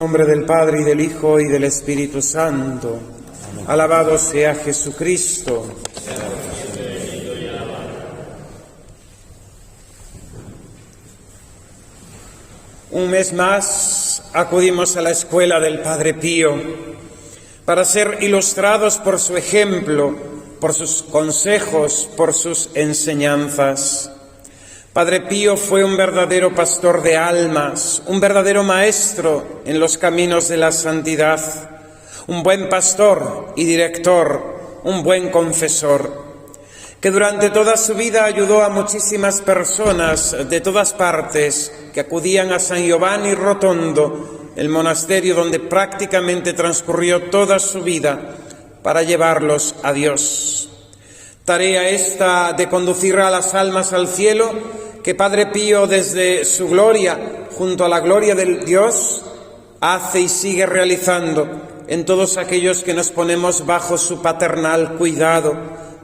En nombre del Padre, y del Hijo, y del Espíritu Santo. Amén. Alabado sea Jesucristo. Un mes más acudimos a la escuela del Padre Pío para ser ilustrados por su ejemplo, por sus consejos, por sus enseñanzas. Padre Pío fue un verdadero pastor de almas, un verdadero maestro en los caminos de la santidad, un buen pastor y director, un buen confesor, que durante toda su vida ayudó a muchísimas personas de todas partes que acudían a San Giovanni Rotondo, el monasterio donde prácticamente transcurrió toda su vida, para llevarlos a Dios. Tarea esta de conducir a las almas al cielo, que Padre Pío desde su gloria, junto a la gloria del Dios, hace y sigue realizando en todos aquellos que nos ponemos bajo su paternal cuidado,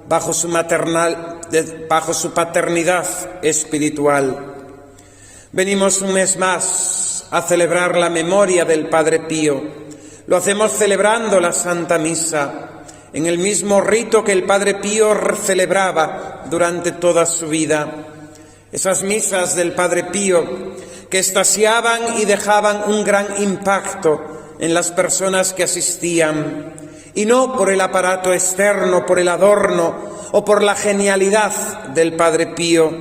bajo su paternidad espiritual. Venimos un mes más a celebrar la memoria del Padre Pío. Lo hacemos celebrando la Santa Misa, en el mismo rito que el Padre Pío celebraba durante toda su vida. Esas misas del Padre Pío que extasiaban y dejaban un gran impacto en las personas que asistían, y no por el aparato externo, por el adorno o por la genialidad del Padre Pío,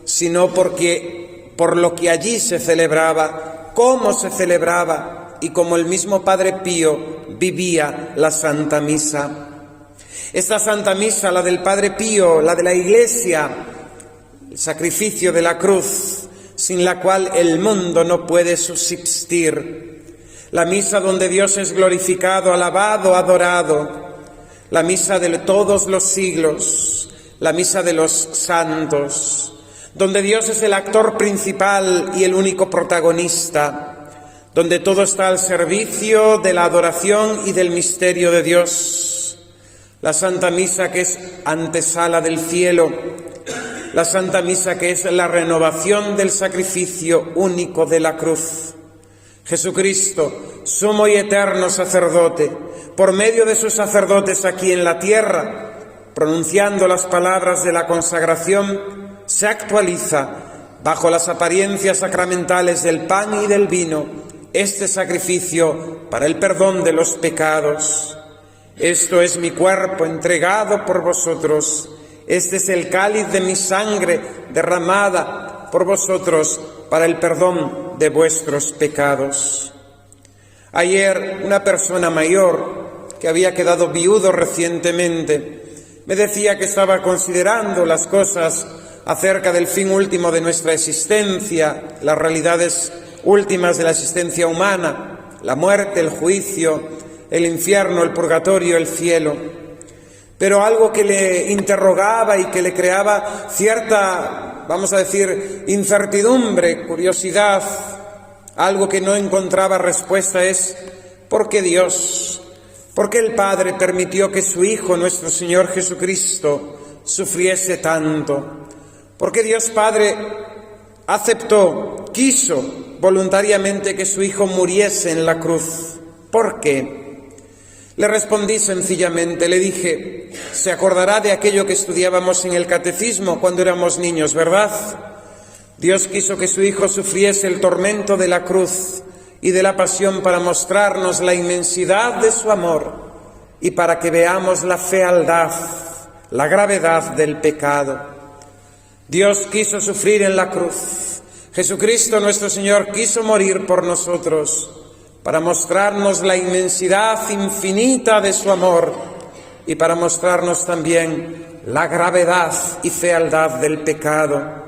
sino por lo que allí se celebraba, cómo se celebraba y cómo el mismo Padre Pío vivía la Santa Misa. Esta Santa Misa, la del Padre Pío, la de la Iglesia, el sacrificio de la cruz, sin la cual el mundo no puede subsistir. La misa donde Dios es glorificado, alabado, adorado. La misa de todos los siglos, la misa de los santos, donde Dios es el actor principal y el único protagonista, donde todo está al servicio de la adoración y del misterio de Dios. La Santa Misa, que es antesala del cielo, la Santa Misa, que es la renovación del sacrificio único de la cruz. Jesucristo, sumo y eterno sacerdote, por medio de sus sacerdotes aquí en la tierra, pronunciando las palabras de la consagración, se actualiza bajo las apariencias sacramentales del pan y del vino este sacrificio para el perdón de los pecados. Esto es mi cuerpo entregado por vosotros. Este es el cáliz de mi sangre derramada por vosotros para el perdón de vuestros pecados. Ayer una persona mayor que había quedado viudo recientemente me decía que estaba considerando las cosas acerca del fin último de nuestra existencia, las realidades últimas de la existencia humana, la muerte, el juicio, el infierno, el purgatorio, el cielo. Pero algo que le interrogaba y que le creaba cierta, vamos a decir, incertidumbre, curiosidad, algo que no encontraba respuesta es: ¿por qué Dios? ¿Por qué el Padre permitió que su Hijo, nuestro Señor Jesucristo, sufriese tanto? ¿Por qué Dios Padre aceptó, quiso voluntariamente que su Hijo muriese en la cruz? ¿Por qué? Le respondí sencillamente, le dije: se acordará de aquello que estudiábamos en el catecismo cuando éramos niños, ¿verdad? Dios quiso que su Hijo sufriese el tormento de la cruz y de la pasión para mostrarnos la inmensidad de su amor y para que veamos la fealdad, la gravedad del pecado. Dios quiso sufrir en la cruz. Jesucristo nuestro Señor quiso morir por nosotros, para mostrarnos la inmensidad infinita de su amor y para mostrarnos también la gravedad y fealdad del pecado.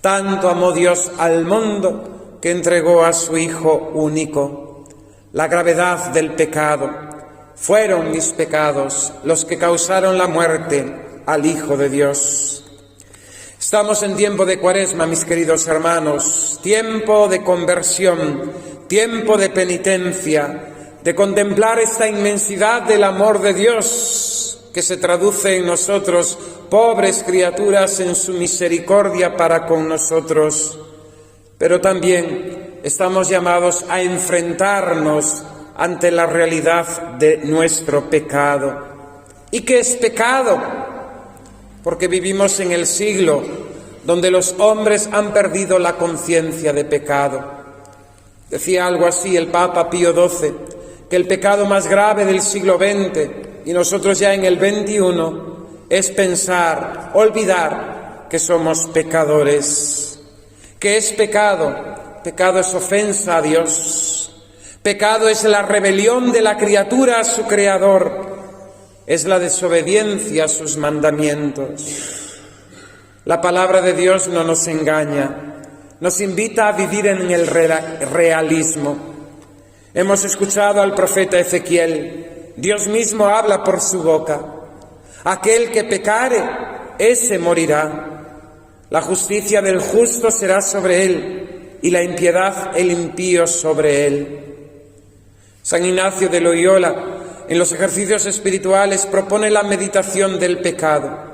Tanto amó Dios al mundo que entregó a su Hijo único. La gravedad del pecado. Fueron mis pecados los que causaron la muerte al Hijo de Dios. Estamos en tiempo de Cuaresma, mis queridos hermanos, tiempo de conversión, tiempo de penitencia, de contemplar esta inmensidad del amor de Dios que se traduce en nosotros, pobres criaturas, en su misericordia para con nosotros, pero también estamos llamados a enfrentarnos ante la realidad de nuestro pecado. ¿Y qué es pecado? Porque vivimos en el siglo donde los hombres han perdido la conciencia de pecado. Decía algo así el Papa Pío XII, que el pecado más grave del siglo XX, y nosotros ya en el XXI, es pensar, olvidar que somos pecadores. ¿Qué es pecado? Pecado es ofensa a Dios. Pecado es la rebelión de la criatura a su Creador. Es la desobediencia a sus mandamientos. La palabra de Dios no nos engaña, nos invita a vivir en el realismo. Hemos escuchado al profeta Ezequiel, Dios mismo habla por su boca. Aquel que pecare, ese morirá. La justicia del justo será sobre él, y la impiedad el impío sobre él. San Ignacio de Loyola, en los ejercicios espirituales, propone la meditación del pecado.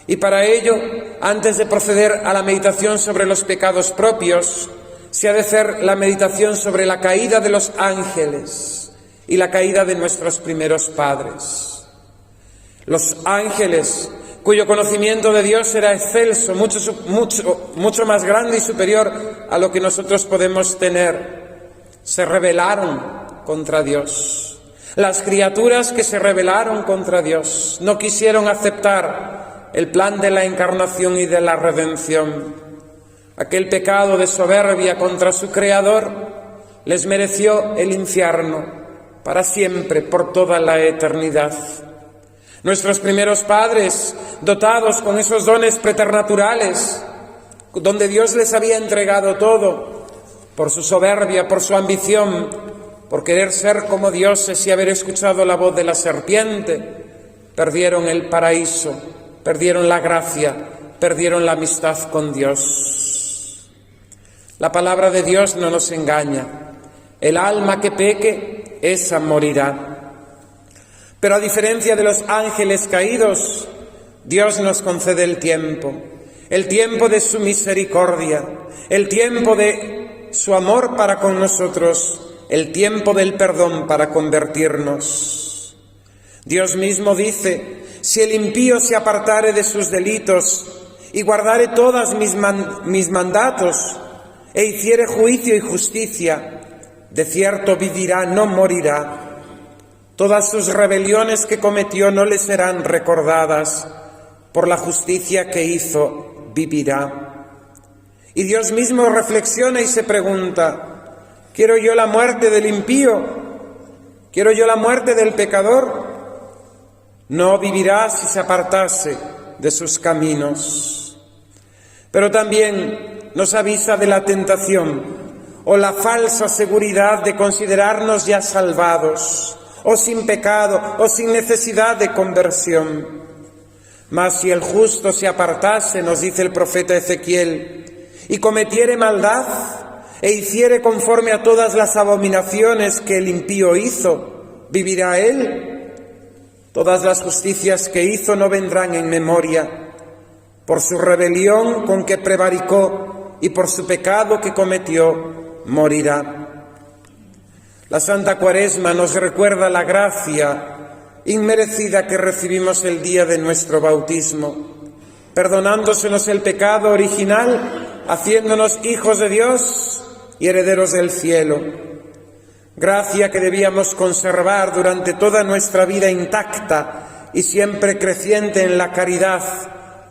Y para ello, antes de proceder a la meditación sobre los pecados propios, se ha de hacer la meditación sobre la caída de los ángeles y la caída de nuestros primeros padres. Los ángeles, cuyo conocimiento de Dios era excelso, mucho más grande y superior a lo que nosotros podemos tener, se rebelaron contra Dios. Las criaturas que se rebelaron contra Dios no quisieron aceptar el plan de la encarnación y de la redención. Aquel pecado de soberbia contra su Creador les mereció el infierno para siempre, por toda la eternidad. Nuestros primeros padres, dotados con esos dones preternaturales, donde Dios les había entregado todo, por su soberbia, por su ambición, por querer ser como dioses y haber escuchado la voz de la serpiente, perdieron el paraíso, perdieron la gracia, perdieron la amistad con Dios. La palabra de Dios no nos engaña. El alma que peque, esa morirá. Pero a diferencia de los ángeles caídos, Dios nos concede el tiempo de su misericordia, el tiempo de su amor para con nosotros, el tiempo del perdón para convertirnos. Dios mismo dice: si el impío se apartare de sus delitos y guardare todas mis mandatos e hiciere juicio y justicia, de cierto vivirá, no morirá. Todas sus rebeliones que cometió no le serán recordadas. Por la justicia que hizo, vivirá. Y Dios mismo reflexiona y se pregunta: ¿quiero yo la muerte del impío? ¿Quiero yo la muerte del pecador? No vivirá si se apartase de sus caminos. Pero también nos avisa de la tentación o la falsa seguridad de considerarnos ya salvados, o sin pecado, o sin necesidad de conversión. Mas si el justo se apartase, nos dice el profeta Ezequiel, y cometiere maldad, e hiciere conforme a todas las abominaciones que el impío hizo, ¿vivirá él? Todas las justicias que hizo no vendrán en memoria. Por su rebelión con que prevaricó y por su pecado que cometió, morirá. La Santa Cuaresma nos recuerda la gracia inmerecida que recibimos el día de nuestro bautismo, perdonándosenos el pecado original, haciéndonos hijos de Dios y herederos del cielo. Gracia que debíamos conservar durante toda nuestra vida intacta y siempre creciente en la caridad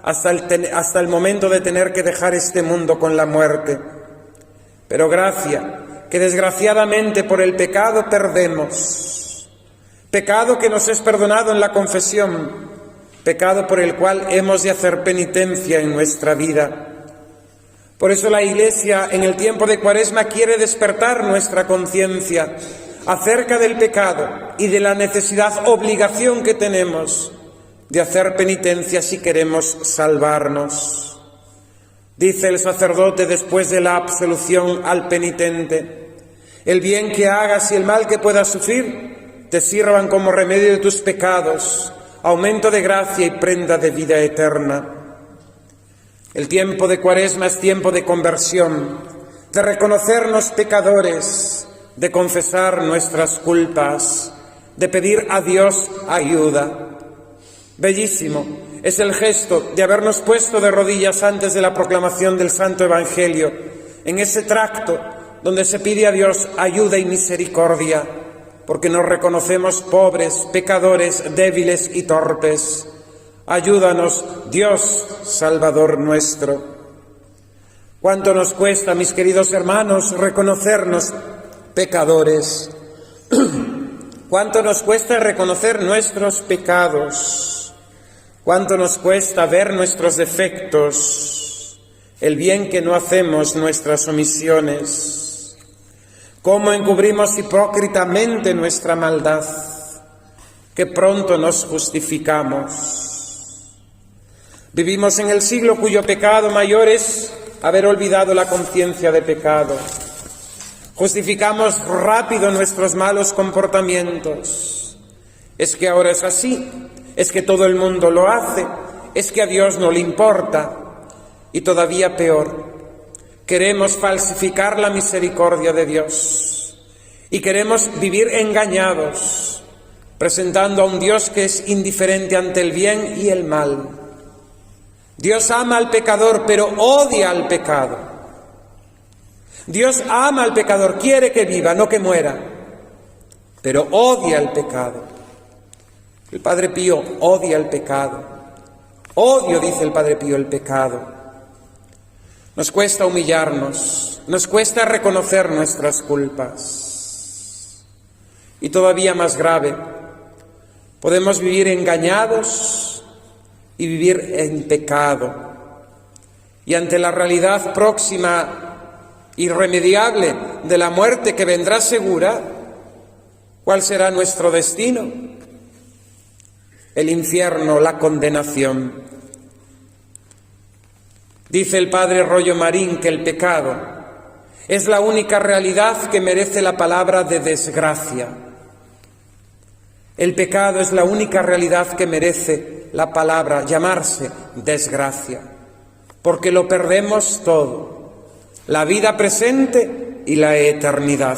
hasta el momento de tener que dejar este mundo con la muerte. Pero gracia que desgraciadamente por el pecado perdemos, pecado que nos es perdonado en la confesión, pecado por el cual hemos de hacer penitencia en nuestra vida. Por eso la Iglesia en el tiempo de Cuaresma quiere despertar nuestra conciencia acerca del pecado y de la necesidad, obligación que tenemos de hacer penitencia si queremos salvarnos. Dice el sacerdote después de la absolución al penitente: el bien que hagas y el mal que puedas sufrir te sirvan como remedio de tus pecados, aumento de gracia y prenda de vida eterna. El tiempo de Cuaresma es tiempo de conversión, de reconocernos pecadores, de confesar nuestras culpas, de pedir a Dios ayuda. Bellísimo es el gesto de habernos puesto de rodillas antes de la proclamación del Santo Evangelio, en ese tracto donde se pide a Dios ayuda y misericordia, porque nos reconocemos pobres, pecadores, débiles y torpes. Ayúdanos, Dios, Salvador nuestro. ¿Cuánto nos cuesta, mis queridos hermanos, reconocernos pecadores? ¿Cuánto nos cuesta reconocer nuestros pecados? ¿Cuánto nos cuesta ver nuestros defectos, el bien que no hacemos, nuestras omisiones? ¿Cómo encubrimos hipócritamente nuestra maldad? Que pronto nos justificamos. Vivimos en el siglo cuyo pecado mayor es haber olvidado la conciencia de pecado. Justificamos rápido nuestros malos comportamientos. Es que ahora es así, es que todo el mundo lo hace, es que a Dios no le importa. Y todavía peor, queremos falsificar la misericordia de Dios y queremos vivir engañados, presentando a un Dios que es indiferente ante el bien y el mal. Dios ama al pecador, pero odia al pecado. Dios ama al pecador, quiere que viva, no que muera, pero odia el pecado. El Padre Pío odia el pecado. Odio, dice el Padre Pío, el pecado. Nos cuesta humillarnos, nos cuesta reconocer nuestras culpas. Y todavía más grave, podemos vivir engañados y vivir en pecado. Y ante la realidad próxima, irremediable, de la muerte que vendrá segura, ¿cuál será nuestro destino? El infierno, la condenación. Dice el padre Rollo Marín que el pecado es la única realidad que merece la palabra de desgracia. El pecado es la única realidad que merece la palabra llamarse desgracia, porque lo perdemos todo, la vida presente y la eternidad.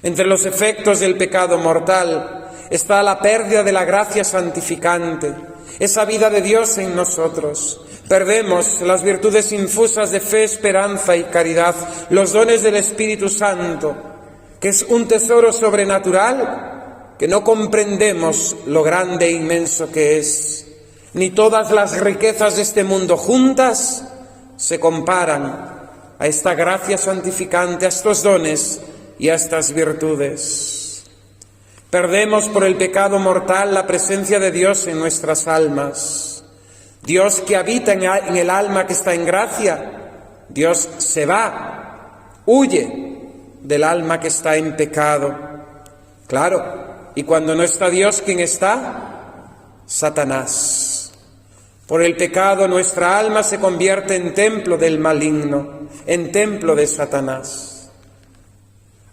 Entre los efectos del pecado mortal está la pérdida de la gracia santificante, esa vida de Dios en nosotros. Perdemos las virtudes infusas de fe, esperanza y caridad, los dones del Espíritu Santo, que es un tesoro sobrenatural que no comprendemos lo grande e inmenso que es. Ni todas las riquezas de este mundo juntas se comparan a esta gracia santificante, a estos dones y a estas virtudes. Perdemos por el pecado mortal la presencia de Dios en nuestras almas. Dios que habita en el alma que está en gracia, Dios se va, huye del alma que está en pecado. Claro, y cuando no está Dios, ¿quién está? Satanás. Por el pecado nuestra alma se convierte en templo del maligno, en templo de Satanás.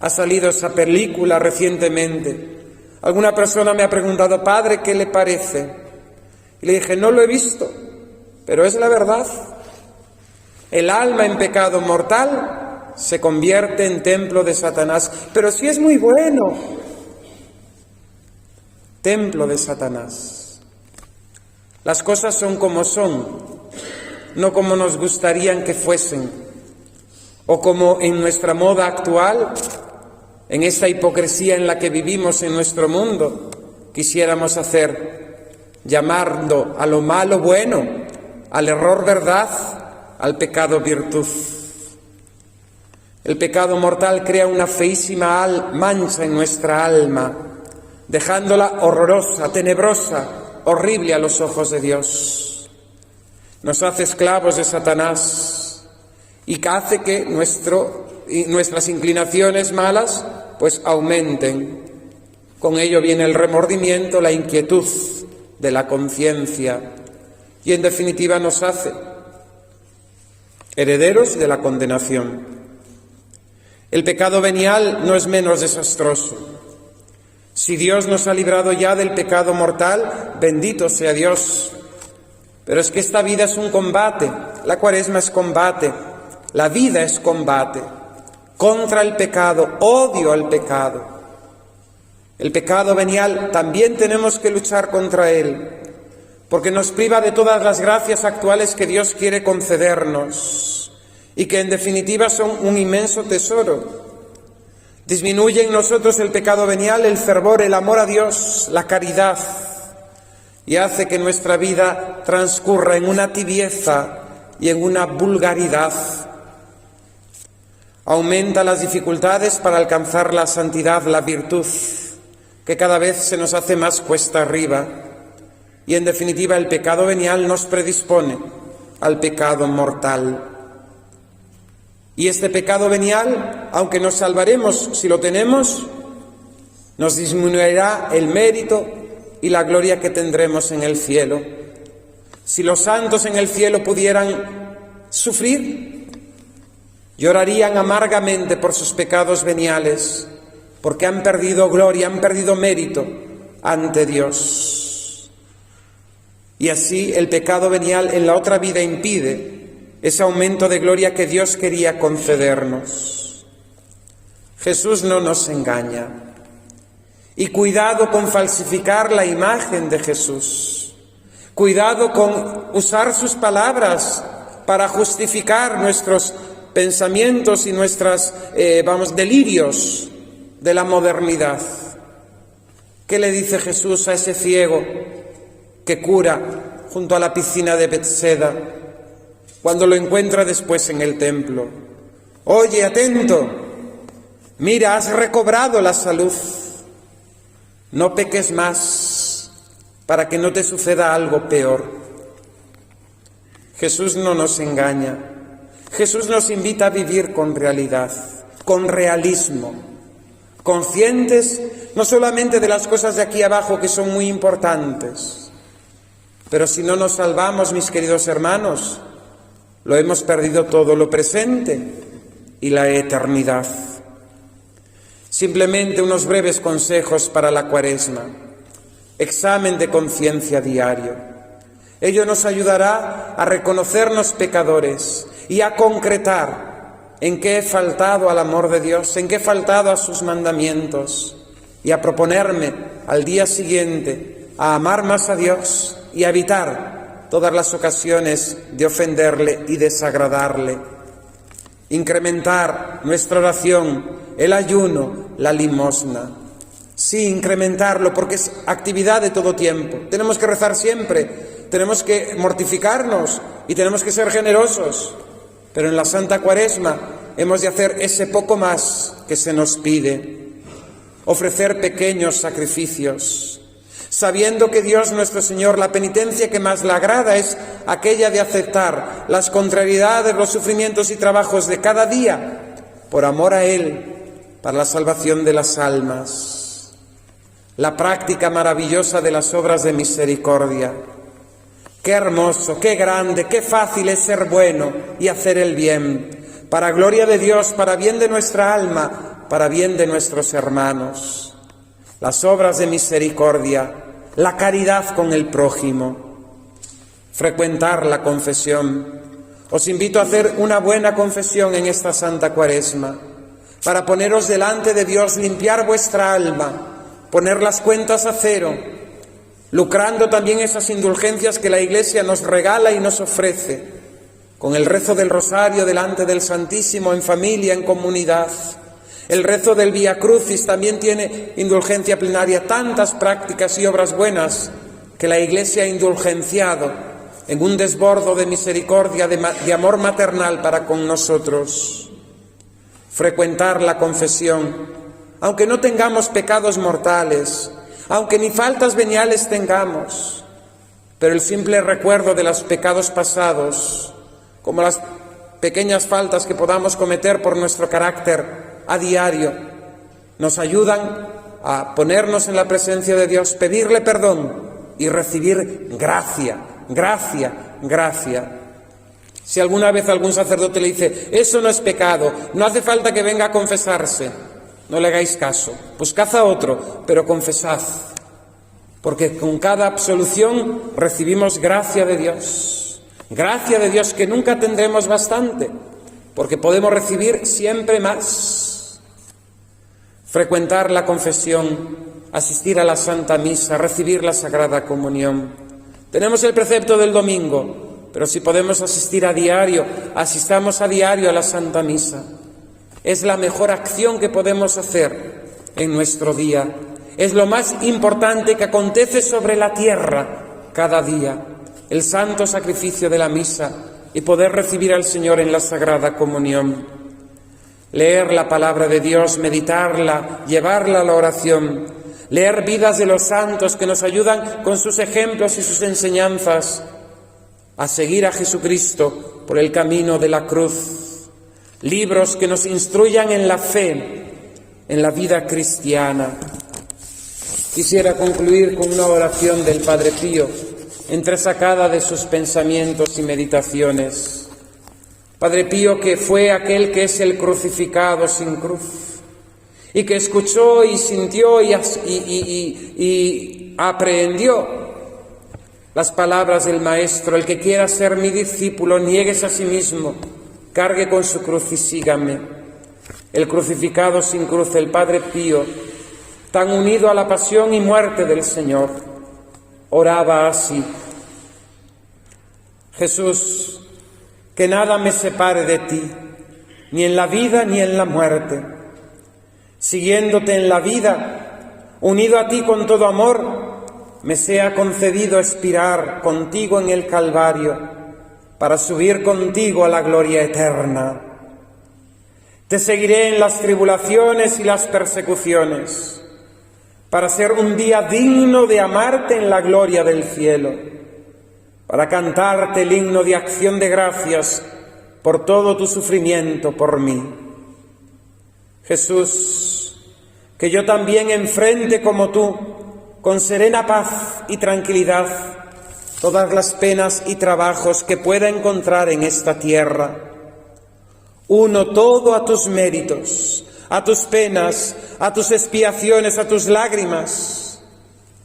Ha salido esa película recientemente. Alguna persona me ha preguntado, padre, ¿qué le parece? Y le dije, no lo he visto, pero es la verdad. El alma en pecado mortal se convierte en templo de Satanás. Pero sí es muy bueno. Templo de Satanás. Las cosas son como son, no como nos gustarían que fuesen, o como en nuestra moda actual, en esta hipocresía en la que vivimos en nuestro mundo, quisiéramos hacer, llamando a lo malo bueno, al error verdad, al pecado virtud. El pecado mortal crea una feísima mancha en nuestra alma, dejándola horrorosa, tenebrosa, horrible a los ojos de Dios. Nos hace esclavos de Satanás y que hace que nuestras inclinaciones malas pues aumenten. Con ello viene el remordimiento, la inquietud de la conciencia y en definitiva nos hace herederos de la condenación. El pecado venial no es menos desastroso. Si Dios nos ha librado ya del pecado mortal, bendito sea Dios. Pero es que esta vida es un combate, la Cuaresma es combate, La vida es combate contra el pecado, odio al pecado. El pecado venial también tenemos que luchar contra él, porque nos priva de todas las gracias actuales que Dios quiere concedernos y que en definitiva son un inmenso tesoro. Disminuye en nosotros el pecado venial, el fervor, el amor a Dios, la caridad, y hace que nuestra vida transcurra en una tibieza y en una vulgaridad. Aumenta las dificultades para alcanzar la santidad, la virtud, que cada vez se nos hace más cuesta arriba. Y en definitiva el pecado venial nos predispone al pecado mortal. Y este pecado venial, aunque nos salvaremos si lo tenemos, nos disminuirá el mérito y la gloria que tendremos en el cielo. Si los santos en el cielo pudieran sufrir, llorarían amargamente por sus pecados veniales, porque han perdido gloria, han perdido mérito ante Dios. Y así el pecado venial en la otra vida impide ese aumento de gloria que Dios quería concedernos. Jesús no nos engaña. Y cuidado con falsificar la imagen de Jesús. Cuidado con usar sus palabras para justificar nuestros pensamientos y nuestros delirios de la modernidad. ¿Qué le dice Jesús a ese ciego que cura junto a la piscina de Betseda cuando lo encuentra después en el templo? Oye, atento, mira, has recobrado la salud. No peques más para que no te suceda algo peor. Jesús no nos engaña. Jesús nos invita a vivir con realidad, con realismo, conscientes no solamente de las cosas de aquí abajo que son muy importantes, pero si no nos salvamos, mis queridos hermanos, lo hemos perdido todo, lo presente y la eternidad. Simplemente unos breves consejos para la Cuaresma. Examen de conciencia diario. Ello nos ayudará a reconocernos pecadores y a concretar en qué he faltado al amor de Dios, en qué he faltado a sus mandamientos, y a proponerme al día siguiente a amar más a Dios y a evitar todas las ocasiones de ofenderle y desagradarle. Incrementar nuestra oración, el ayuno, la limosna. Sí, incrementarlo, porque es actividad de todo tiempo. Tenemos que rezar siempre, tenemos que mortificarnos y tenemos que ser generosos. Pero en la Santa Cuaresma hemos de hacer ese poco más que se nos pide. Ofrecer pequeños sacrificios, sabiendo que Dios nuestro Señor, la penitencia que más le agrada es aquella de aceptar las contrariedades, los sufrimientos y trabajos de cada día, por amor a Él, para la salvación de las almas. La práctica maravillosa de las obras de misericordia. Qué hermoso, qué grande, qué fácil es ser bueno y hacer el bien, para gloria de Dios, para bien de nuestra alma, para bien de nuestros hermanos. Las obras de misericordia, la caridad con el prójimo, frecuentar la confesión. Os invito a hacer una buena confesión en esta Santa Cuaresma, para poneros delante de Dios, limpiar vuestra alma, poner las cuentas a cero, lucrando también esas indulgencias que la Iglesia nos regala y nos ofrece, con el rezo del Rosario delante del Santísimo, en familia, en comunidad. El rezo del Vía Crucis también tiene indulgencia plenaria, tantas prácticas y obras buenas que la Iglesia ha indulgenciado en un desbordo de misericordia, de amor maternal para con nosotros. Frecuentar la confesión, aunque no tengamos pecados mortales, aunque ni faltas veniales tengamos, pero el simple recuerdo de los pecados pasados, como las pequeñas faltas que podamos cometer por nuestro carácter a diario, nos ayudan a ponernos en la presencia de Dios, pedirle perdón y recibir gracia, gracia, gracia. Si alguna vez algún sacerdote le dice, eso no es pecado, no hace falta que venga a confesarse, no le hagáis caso, buscad a otro, pero confesad, porque con cada absolución recibimos gracia de Dios que nunca tendremos bastante, porque podemos recibir siempre más. Frecuentar la confesión, asistir a la Santa Misa, recibir la Sagrada Comunión. Tenemos el precepto del domingo, pero si podemos asistir a diario, asistamos a diario a la Santa Misa. Es la mejor acción que podemos hacer en nuestro día. Es lo más importante que acontece sobre la tierra cada día, el santo sacrificio de la misa y poder recibir al Señor en la Sagrada Comunión. Leer la palabra de Dios, meditarla, llevarla a la oración, leer vidas de los santos que nos ayudan con sus ejemplos y sus enseñanzas a seguir a Jesucristo por el camino de la cruz, libros que nos instruyan en la fe, en la vida cristiana. Quisiera concluir con una oración del Padre Pío, entresacada de sus pensamientos y meditaciones. Padre Pío, que fue aquel que es el crucificado sin cruz, y que escuchó y sintió y aprehendió las palabras del Maestro: el que quiera ser mi discípulo, niéguese a sí mismo, cargue con su cruz y sígame. El crucificado sin cruz, el Padre Pío, tan unido a la pasión y muerte del Señor, oraba así: Jesús, que nada me separe de ti, ni en la vida ni en la muerte. Siguiéndote en la vida, unido a ti con todo amor, me sea concedido expirar contigo en el Calvario, para subir contigo a la gloria eterna. Te seguiré en las tribulaciones y las persecuciones, para ser un día digno de amarte en la gloria del cielo, para cantarte el himno de acción de gracias por todo tu sufrimiento por mí. Jesús, que yo también enfrente como tú, con serena paz y tranquilidad, todas las penas y trabajos que pueda encontrar en esta tierra. Uno todo a tus méritos, a tus penas, a tus expiaciones, a tus lágrimas,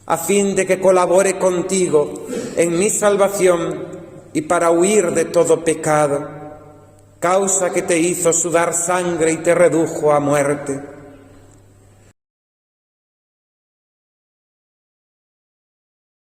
a fin de que colabore contigo en mi salvación y para huir de todo pecado, causa que te hizo sudar sangre y te redujo a muerte.